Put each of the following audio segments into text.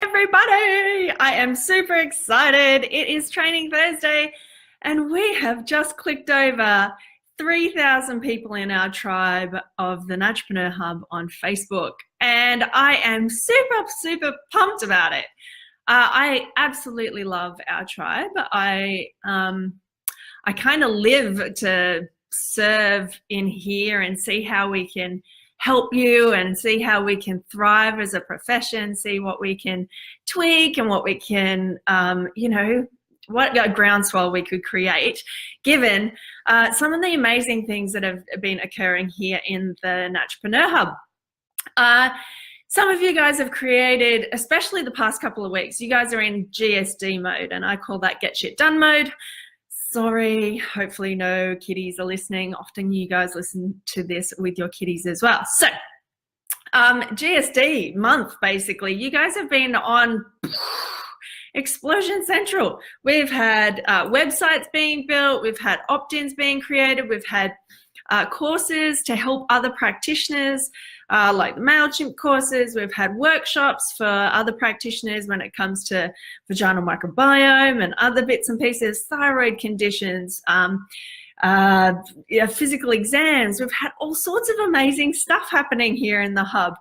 Everybody, I am super excited. It is Training Thursday and we have just clicked over 3,000 people in our tribe of the Naturpreneur Hub on Facebook, and I am super pumped about it. I absolutely love our tribe. I kind of live to serve in here and see how we can help you and see how we can thrive as a profession, see what we can tweak and what we can, what a groundswell we could create, given some of the amazing things that have been occurring here in the Naturpreneur Hub. Some of you guys have created, especially the past couple of weeks, you guys are in GSD mode, and I call that get shit done mode. Sorry, hopefully no kiddies are listening. Often you guys listen to this with your kiddies as well. So GSD month, basically, you guys have been on Explosion Central. We've had websites being built, we've had opt-ins being created, we've had courses to help other practitioners, like the MailChimp courses. We've had workshops for other practitioners when it comes to vaginal microbiome and other bits and pieces, thyroid conditions, physical exams. We've had all sorts of amazing stuff happening here in the hub.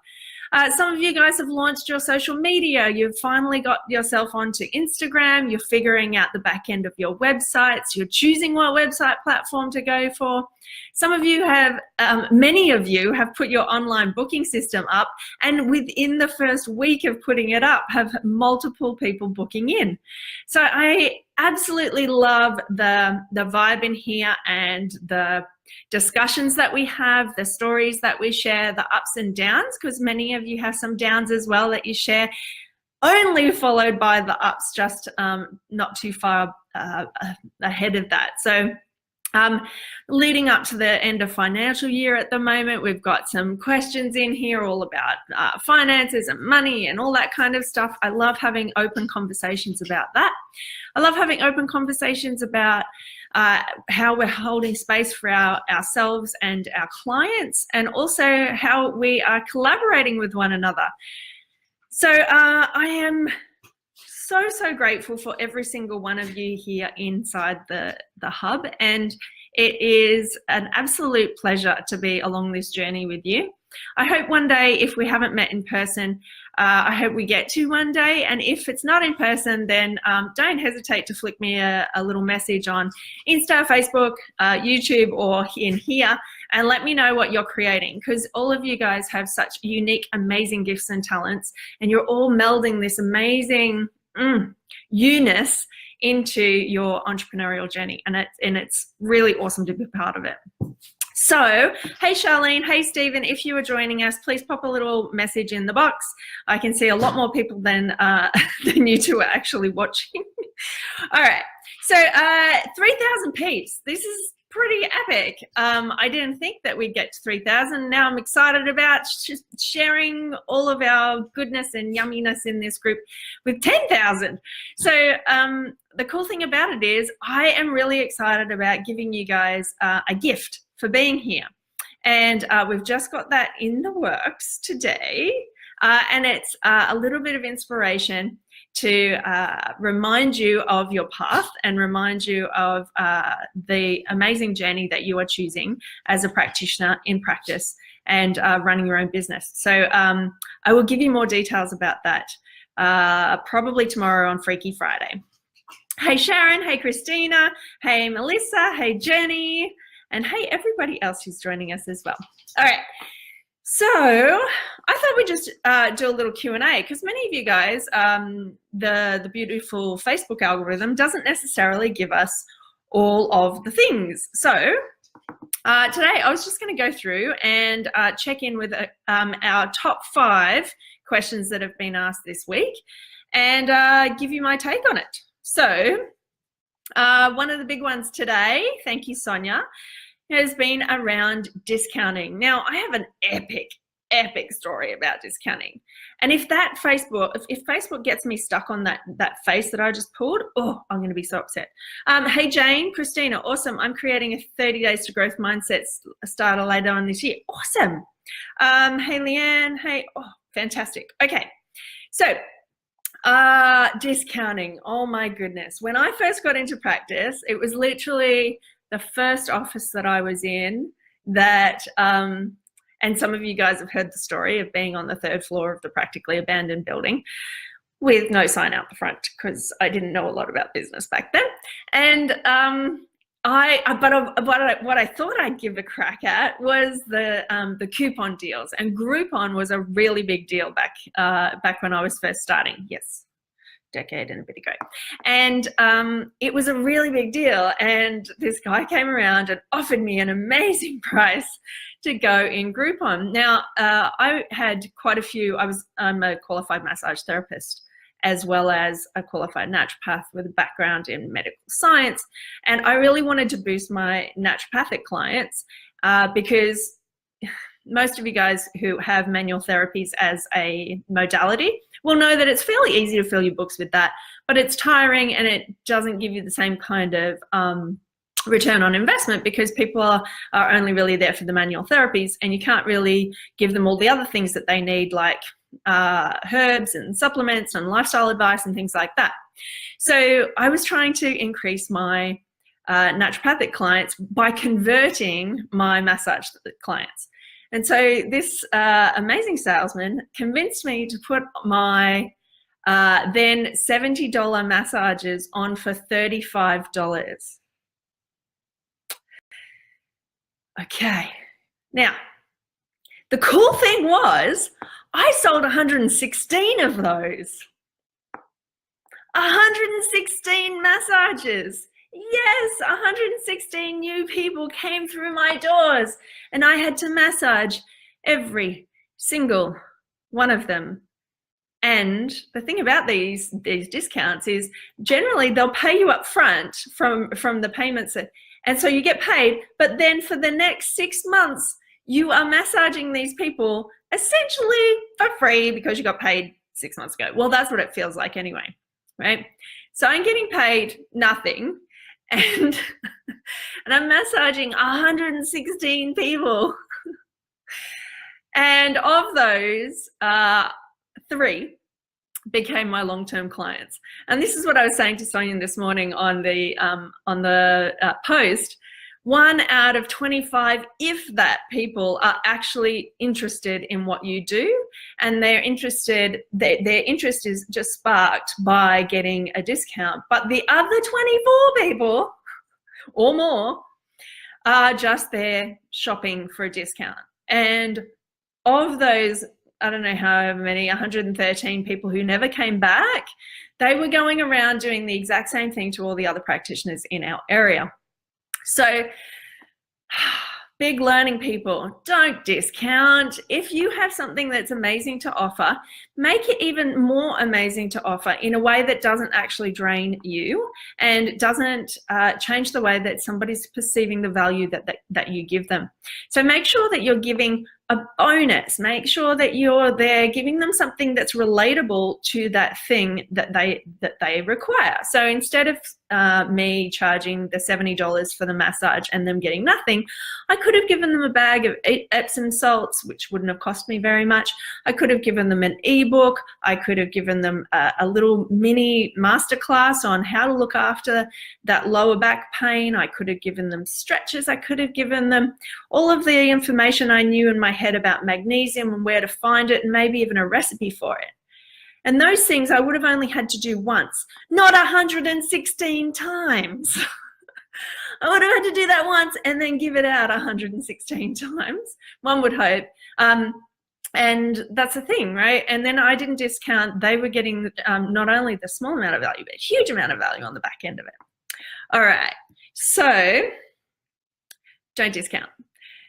Some of you guys have launched your social media. You've finally got yourself onto Instagram. You're figuring out the back end of your websites. You're choosing what website platform to go for. Some of you have, many of you have put your online booking system up, and within the first week of putting it up, have multiple people booking in. So I absolutely love the vibe in here and the discussions that we have, the stories that we share, the ups and downs, because many of you have some downs as well that you share, only followed by the ups, just not too far ahead of that. So leading up to the end of financial year at the moment, we've got some questions in here all about finances and money and all that kind of stuff. I love having open conversations about that. I love having open conversations about how we're holding space for ourselves and our clients, and also how we are collaborating with one another. So I am so grateful for every single one of you here inside the hub, and it is an absolute pleasure to be along this journey with you. I hope one day, if we haven't met in person, I hope we get to one day, and if it's not in person, then don't hesitate to flick me a little message on Insta, Facebook, YouTube, or in here, and let me know what you're creating, because all of you guys have such unique, amazing gifts and talents, and you're all melding this amazing you-ness into your entrepreneurial journey, and it's really awesome to be part of it. So, hey Charlene, hey Stephen, if you are joining us, please pop a little message in the box. I can see a lot more people than you two are actually watching. All right, so 3,000 peeps. This is pretty epic. I didn't think that we'd get to 3,000. Now I'm excited about sharing all of our goodness and yumminess in this group with 10,000. So the cool thing about it is I am really excited about giving you guys a gift for being here. And we've just got that in the works today. And it's a little bit of inspiration to remind you of your path and remind you of the amazing journey that you are choosing as a practitioner in practice and running your own business. So I will give you more details about that probably tomorrow on Freaky Friday. Hey Sharon, hey Christina, hey Melissa, hey Jenny, and hey everybody else who's joining us as well. All right. So I thought we'd just do a little Q&A, because many of you guys, the beautiful Facebook algorithm doesn't necessarily give us all of the things. So today I was just going to go through and check in with our top 5 questions that have been asked this week and give you my take on it. So one of the big ones today, thank you Sonia, has been around discounting. Now, I have an epic story about discounting. And if Facebook gets me stuck on that face that I just pulled, oh, I'm going to be so upset. Hey, Jane, Christina, awesome. I'm creating a 30 Days to Growth Mindset starter later on this year. Awesome. Hey, Leanne. Hey, oh, fantastic. Okay. So Discounting. Oh my goodness. When I first got into practice, it was literally the first office that I was in that, and some of you guys have heard the story of being on the 3rd floor of the practically abandoned building with no sign out the front, because I didn't know a lot about business back then. And what I thought I'd give a crack at was the coupon deals, and Groupon was a really big deal back when I was first starting. Yes, decade and a bit ago, and it was a really big deal. And this guy came around and offered me an amazing price to go in Groupon. Now, I had quite a few. I'm a qualified massage therapist, as well as a qualified naturopath with a background in medical science. And I really wanted to boost my naturopathic clients because most of you guys who have manual therapies as a modality will know that it's fairly easy to fill your books with that, but it's tiring and it doesn't give you the same kind of return on investment, because people are only really there for the manual therapies, and you can't really give them all the other things that they need, like herbs and supplements and lifestyle advice and things like that. So I was trying to increase my naturopathic clients by converting my massage clients. And so this amazing salesman convinced me to put my then $70 massages on for $35. Okay, now the cool thing was I sold 116 of those. 116 massages. Yes, 116 new people came through my doors, and I had to massage every single one of them. And the thing about these discounts is generally they'll pay you up front from the payments, and so you get paid, but then for the next 6 months, you are massaging these people essentially for free because you got paid 6 months ago. Well, that's what it feels like anyway, right? So I'm getting paid nothing, and I'm massaging 116 people. And of those, 3 became my long-term clients. And this is what I was saying to Sonia this morning on the post. 1 out of 25, if that, people are actually interested in what you do, and their interest is just sparked by getting a discount. But the other 24 people or more are just there shopping for a discount. And of those, I don't know how many, 113 people who never came back, they were going around doing the exact same thing to all the other practitioners in our area. So big learning, people, don't discount. If you have something that's amazing to offer, make it even more amazing to offer in a way that doesn't actually drain you and doesn't change the way that somebody's perceiving the value that you give them. So make sure that you're giving a bonus. Make sure that you're there giving them something that's relatable to that thing that they require. So instead of me charging the $70 for the massage and them getting nothing, I could have given them a bag of Epsom salts, which wouldn't have cost me very much. I could have given them an ebook. I could have given them a little mini masterclass on how to look after that lower back pain. I could have given them stretches. I could have given them all of the information I knew in my head about magnesium and where to find it, and maybe even a recipe for it. And those things I would have only had to do once, not 116 times. I would have had to do that once and then give it out 116 times, one would hope. And that's the thing, right? And then I didn't discount. They were getting not only the small amount of value, but a huge amount of value on the back end of it. All right, so don't discount.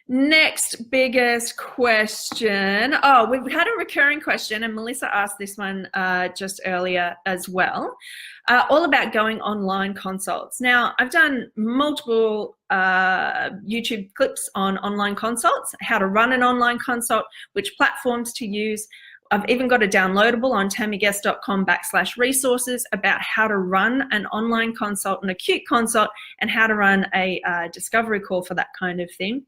Next biggest question. Oh, we've had a recurring question, and Melissa asked this one just earlier as well, all about going online consults. Now, I've done multiple YouTube clips on online consults, how to run an online consult, which platforms to use, I've even got a downloadable on tammyguest.com/resources about how to run an online consult, an acute consult, and how to run a discovery call for that kind of thing.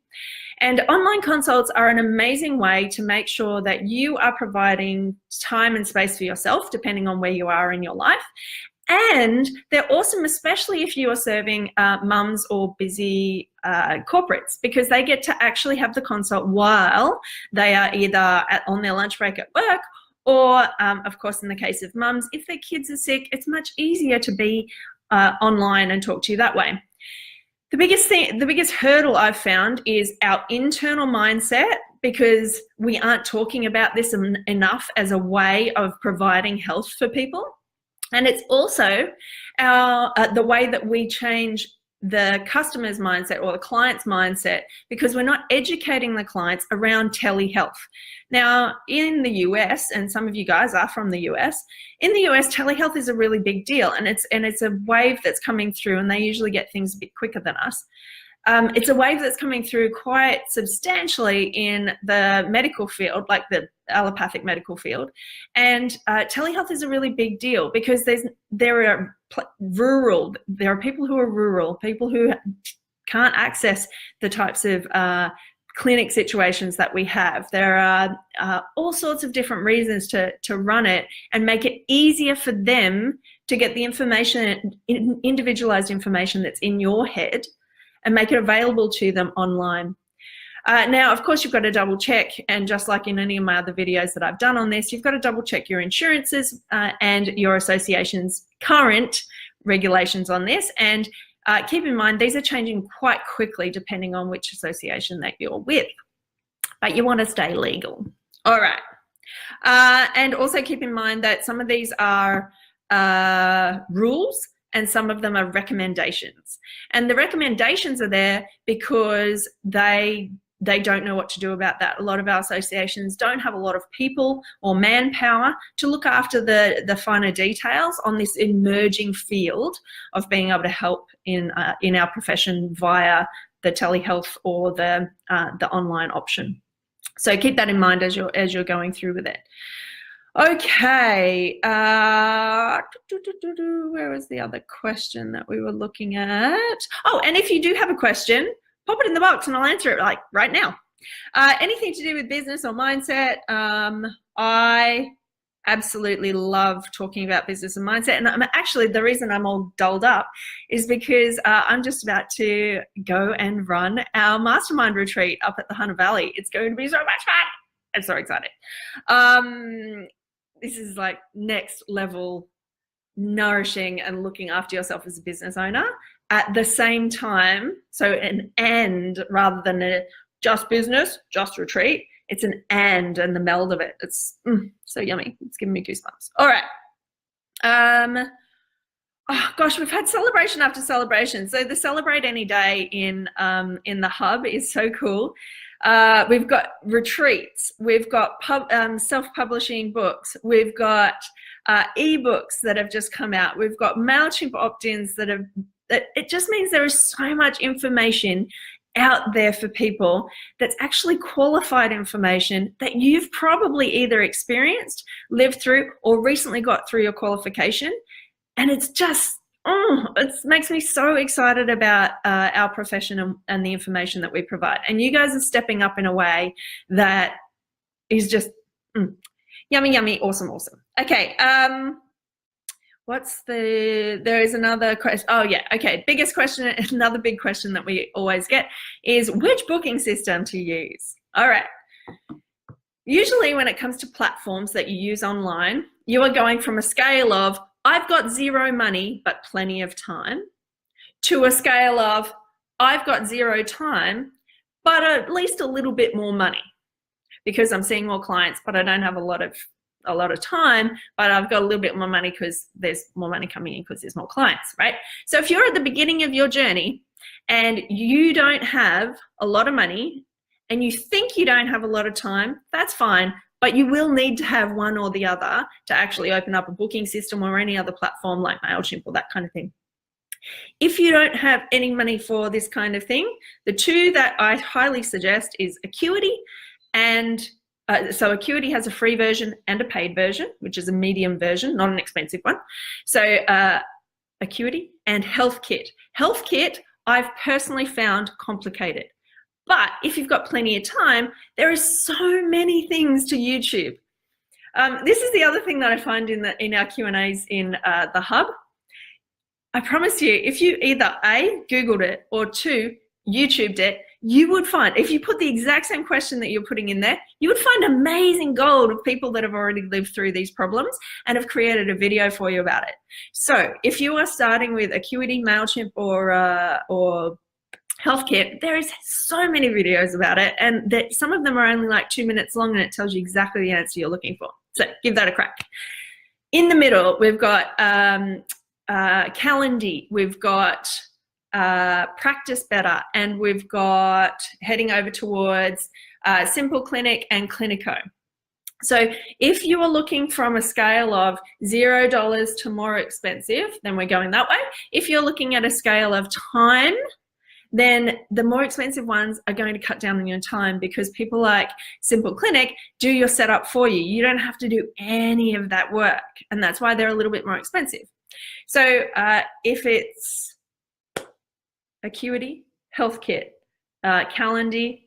And online consults are an amazing way to make sure that you are providing time and space for yourself, depending on where you are in your life. And they're awesome, especially if you are serving mums or busy corporates, because they get to actually have the consult while they are either on their lunch break at work, or of course, in the case of mums, if their kids are sick, it's much easier to be online and talk to you that way. The biggest hurdle I've found is our internal mindset, because we aren't talking about this enough as a way of providing health for people. And it's also the way that we change the customer's mindset or the client's mindset, because we're not educating the clients around telehealth. Now, in the US, and some of you guys are from the US, in the US, telehealth is a really big deal, and it's a wave that's coming through, and they usually get things a bit quicker than us. It's a wave that's coming through quite substantially in the medical field, like the allopathic medical field. And telehealth is a really big deal, because there are people who are rural, people who can't access the types of clinic situations that we have. There are all sorts of different reasons to run it and make it easier for them to get the information, individualized information that's in your head, and make it available to them online. Now, of course, you've got to double check, and just like in any of my other videos that I've done on this, you've got to double check your insurances and your association's current regulations on this. And keep in mind, these are changing quite quickly depending on which association that you're with, but you want to stay legal. All right. And also keep in mind that some of these are rules, and some of them are recommendations. And the recommendations are there because they don't know what to do about that. A lot of our associations don't have a lot of people or manpower to look after the finer details on this emerging field of being able to help in our profession via the telehealth or the online option. So keep that in mind as you're going through with it. Okay, where was the other question that we were looking at? Oh, and if you do have a question, pop it in the box and I'll answer it like right now. Anything to do with business or mindset, I absolutely love talking about business and mindset. And I'm actually, the reason I'm all dolled up is because I'm just about to go and run our mastermind retreat up at the Hunter Valley. It's going to be so much fun. I'm so excited. This is like next level nourishing and looking after yourself as a business owner at the same time. So an and rather than a just business, just retreat, it's an and the meld of it. It's so yummy. It's giving me goosebumps. All right. Oh gosh, we've had celebration after celebration. So the Celebrate Any Day in the hub is so cool. We've got retreats, we've got self-publishing books, we've got ebooks that have just come out, we've got MailChimp opt-ins it just means there is so much information out there for people that's actually qualified information that you've probably either experienced, lived through, or recently got through your qualification. And it's just, it makes me so excited about our profession and the information that we provide. And you guys are stepping up in a way that is just yummy, yummy, awesome, awesome. Okay, there is another question. Oh yeah, okay, biggest question, another big question that we always get is which booking system to use. All right. Usually when it comes to platforms that you use online, you are going from a scale of I've got zero money but plenty of time to a scale of I've got zero time but at least a little bit more money because I'm seeing more clients but I don't have a lot of time, but I've got a little bit more money because there's more money coming in because there's more clients, right? So if you're at the beginning of your journey and you don't have a lot of money and you think you don't have a lot of time, that's fine. But you will need to have one or the other to actually open up a booking system or any other platform like MailChimp or that kind of thing. If you don't have any money for this kind of thing, the two that I highly suggest is Acuity and So Acuity has a free version and a paid version, which is a medium version, not an expensive one. So Acuity and Health Kit. Health Kit, I've personally found complicated. But if you've got plenty of time, there are so many things to YouTube. This is the other thing that I find in our Q&As in the Hub. I promise you, if you either A, Googled it, or 2, YouTubed it, you would find, if you put the exact same question that you're putting in there, you would find amazing gold of people that have already lived through these problems and have created a video for you about it. So if you are starting with Acuity, MailChimp, or Health Kit, there is so many videos about it, and that some of them are only like 2 minutes long, and it tells you exactly the answer you're looking for. So give that a crack. In the middle, we've got Calendly, we've got Practice Better, and we've got heading over towards Simple Clinic and Clinico. So if you are looking from a scale of $0 to more expensive, then we're going that way. If you're looking at a scale of time, then the more expensive ones are going to cut down on your time, because people like Simple Clinic do your setup for you. You don't have to do any of that work, and that's why they're a little bit more expensive. So if it's Acuity, Health Kit, Calendly,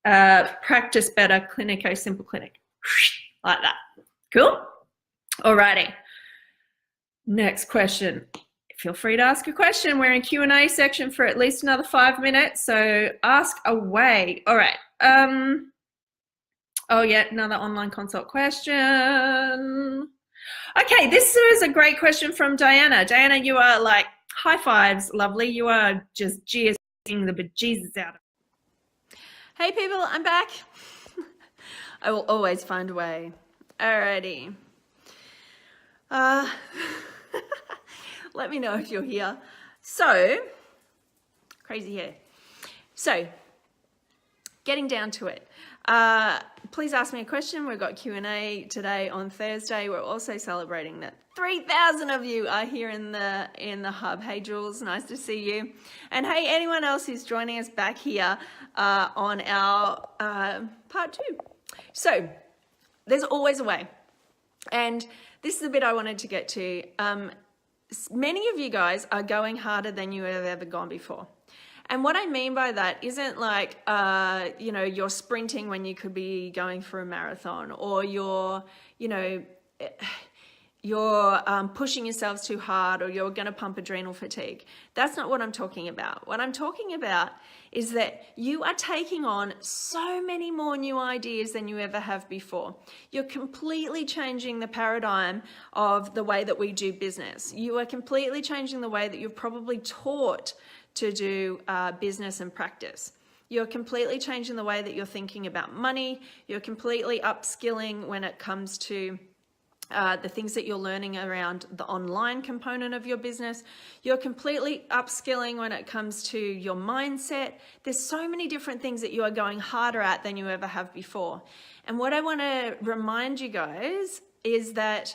Practice Better, Clinico, Simple Clinic, like that. Cool? Alrighty. Next question. Feel free to ask a question. We're in Q&A section for at least another 5 minutes, so ask away. All right. Oh yeah, another online consult question. Okay, this is a great question from Diana. Diana, you are like, high fives, lovely. You are just GSing the bejesus out of it. Hey people, I'm back. I will always find a way. Alrighty. Let me know if you're here. So, crazy hair. So, getting down to it. Please ask me a question. We've got Q&A today on Thursday. We're also celebrating that 3,000 of you are here in the Hub. Hey Jules, nice to see you. And hey, anyone else who's joining us back here on our part 2. So, there's always a way. And this is the bit I wanted to get to. Many of you guys are going harder than you have ever gone before. And what I mean by that isn't like, you know, you're sprinting when you could be going for a marathon, or you're, you know, you're pushing yourselves too hard, or you're going to pump adrenal fatigue. That's not what I'm talking about. What I'm talking about is that you are taking on so many more new ideas than you ever have before. You're completely changing the paradigm of the way that we do business. You are completely changing the way that you're probably taught to do business and practice. You're completely changing the way that you're thinking about money. You're completely upskilling when it comes to the things that you're learning around the online component of your business. You're completely upskilling when it comes to your mindset. There's so many different things that you are going harder at than you ever have before. And what I want to remind you guys is that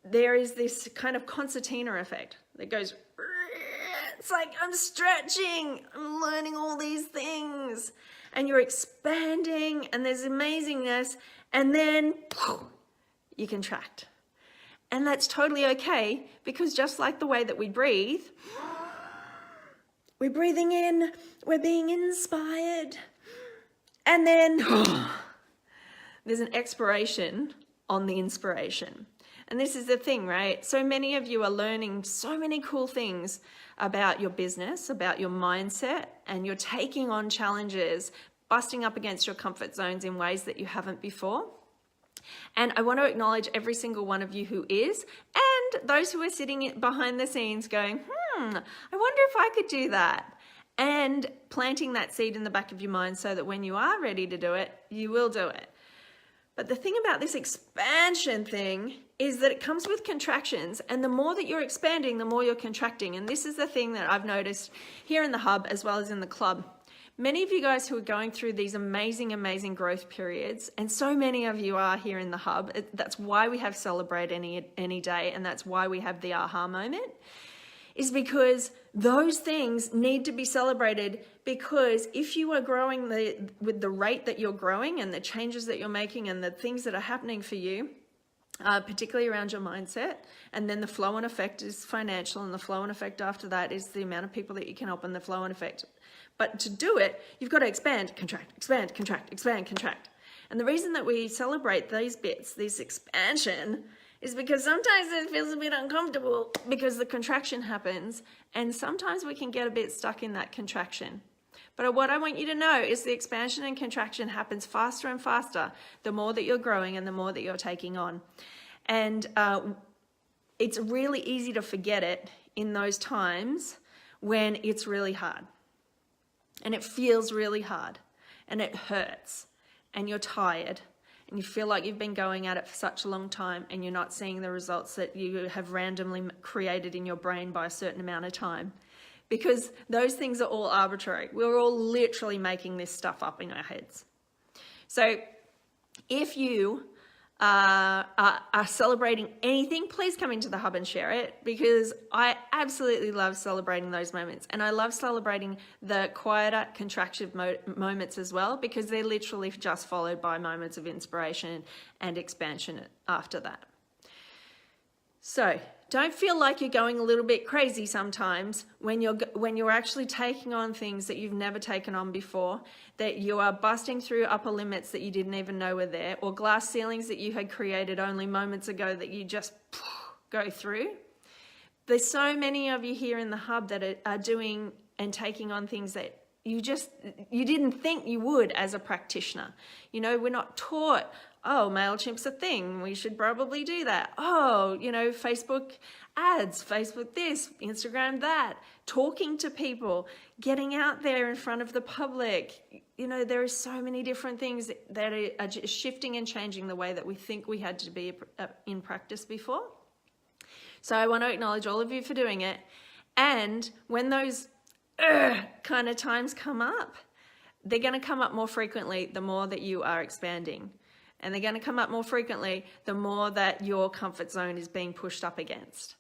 there is this kind of concertina effect that goes, it's like, I'm stretching, I'm learning all these things, and you're expanding, and there's amazingness, and then you contract. And that's totally okay, because just like the way that we breathe, we're breathing in, we're being inspired, and then there's an expiration on the inspiration. And this is the thing, right? So many of you are learning so many cool things about your business, about your mindset, and you're taking on challenges, busting up against your comfort zones in ways that you haven't before. And I want to acknowledge every single one of you who is, and those who are sitting behind the scenes going, I wonder if I could do that. And planting that seed in the back of your mind so that when you are ready to do it, you will do it. But the thing about this expansion thing is that it comes with contractions, and the more that you're expanding, the more you're contracting. And this is the thing that I've noticed here in the Hub as well as in the club. Many of you guys who are going through these amazing, amazing growth periods, and so many of you are here in the Hub, that's why we have Celebrate Any Day, and that's why we have the aha moment, is because those things need to be celebrated because if you are growing with the rate that you're growing and the changes that you're making and the things that are happening for you, particularly around your mindset, and then the flow and effect is financial, and the flow and effect after that is the amount of people that you can help, and the flow and effect. But to do it, you've got to expand, contract, expand, contract, expand, contract. And the reason that we celebrate these bits, this expansion, is because sometimes it feels a bit uncomfortable because the contraction happens, and sometimes we can get a bit stuck in that contraction. But what I want you to know is the expansion and contraction happens faster and faster the more that you're growing and the more that you're taking on. And it's really easy to forget it in those times when it's really hard. And it feels really hard. And it hurts. And you're tired. And you feel like you've been going at it for such a long time and you're not seeing the results that you have randomly created in your brain by a certain amount of time. Because those things are all arbitrary. We're all literally making this stuff up in our heads. So if you are celebrating anything, please come into the hub and share it, because I absolutely love celebrating those moments. And I love celebrating the quieter, contractive moments as well, because they're literally just followed by moments of inspiration and expansion after that. So don't feel like you're going a little bit crazy sometimes when you're actually taking on things that you've never taken on before, that you are busting through upper limits that you didn't even know were there, or glass ceilings that you had created only moments ago that you just go through. There's so many of you here in the hub that are doing and taking on things that you didn't think you would as a practitioner. You know, we're not taught, oh, MailChimp's a thing, we should probably do that. Oh, you know, Facebook ads, Facebook this, Instagram that, talking to people, getting out there in front of the public. You know, there are so many different things that are just shifting and changing the way that we think we had to be in practice before. So I want to acknowledge all of you for doing it. And when those kind of times come up, they're going to come up more frequently the more that you are expanding. And they're going to come up more frequently the more that your comfort zone is being pushed up against.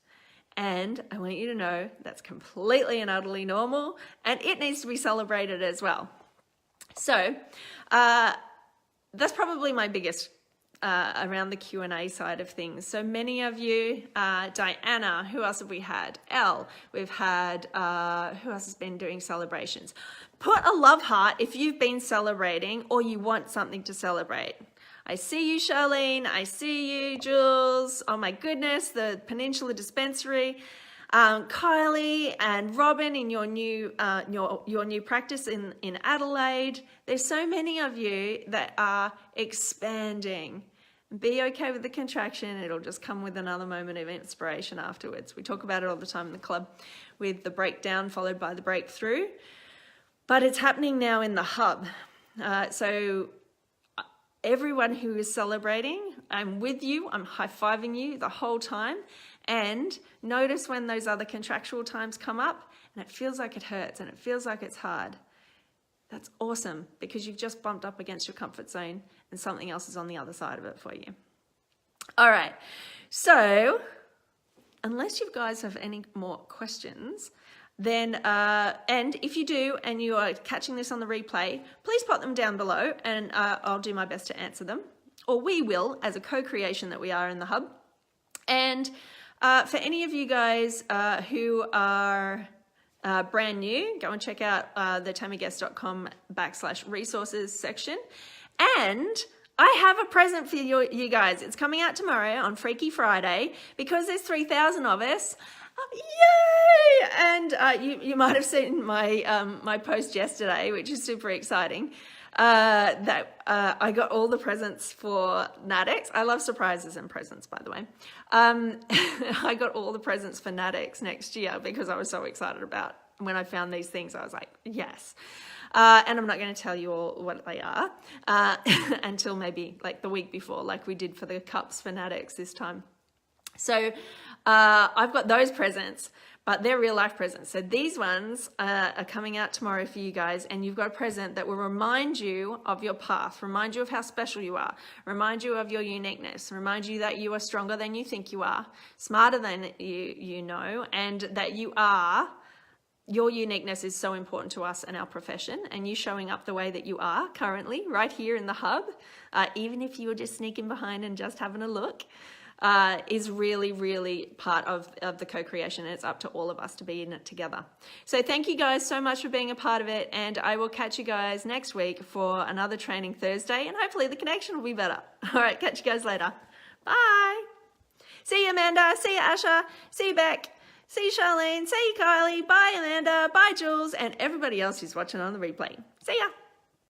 And I want you to know that's completely and utterly normal, and it needs to be celebrated as well. So that's probably my biggest around the Q&A side of things. So many of you, Diana, who else have we had? Elle, we've had, who else has been doing celebrations? Put a love heart if you've been celebrating or you want something to celebrate. I see you, Charlene. I see you, Jules. Oh my goodness, the Peninsula Dispensary. Kylie and Robin in your new practice in Adelaide. There's so many of you that are expanding. Be okay with the contraction. It'll just come with another moment of inspiration afterwards. We talk about it all the time in the club with the breakdown followed by the breakthrough. But it's happening now in the hub. So everyone who is celebrating, I'm with you. I'm high-fiving you the whole time. And notice when those other contractual times come up and it feels like it hurts and it feels like it's hard. That's awesome, because you've just bumped up against your comfort zone and something else is on the other side of it for you. All right. So unless you guys have any more questions, then, and if you do and you are catching this on the replay, please pop them down below and I'll do my best to answer them. Or we will, as a co-creation that we are in the hub. And for any of you guys who are brand new, go and check out the tammyguest.com/resources section. And I have a present for you guys. It's coming out tomorrow on Freaky Friday, because there's 3,000 of us. Yay! And you might have seen my post yesterday, which is super exciting. That I got all the presents for NatX. I love surprises and presents, by the way. I got all the presents for NatX next year because I was so excited about when I found these things. I was like, yes. And I'm not going to tell you all what they are until maybe like the week before, like we did for the cups for NatX this time. So I've got those presents, but they're real life presents. So these ones are coming out tomorrow for you guys, and you've got a present that will remind you of your path, remind you of how special you are, remind you of your uniqueness, remind you that you are stronger than you think you are, smarter than you know, and that you are your uniqueness is so important to us and our profession, and you showing up the way that you are currently right here in the hub, even if you were just sneaking behind and just having a look, is really, really part of the co-creation, and it's up to all of us to be in it together. So thank you guys so much for being a part of it, and I will catch you guys next week for another Training Thursday, and hopefully the connection will be better. All right, catch you guys later. Bye. See you, Amanda. See you, Asha. See you, Beck. See you, Charlene. See you, Kylie. Bye, Amanda. Bye, Jules. And everybody else who's watching on the replay. See ya.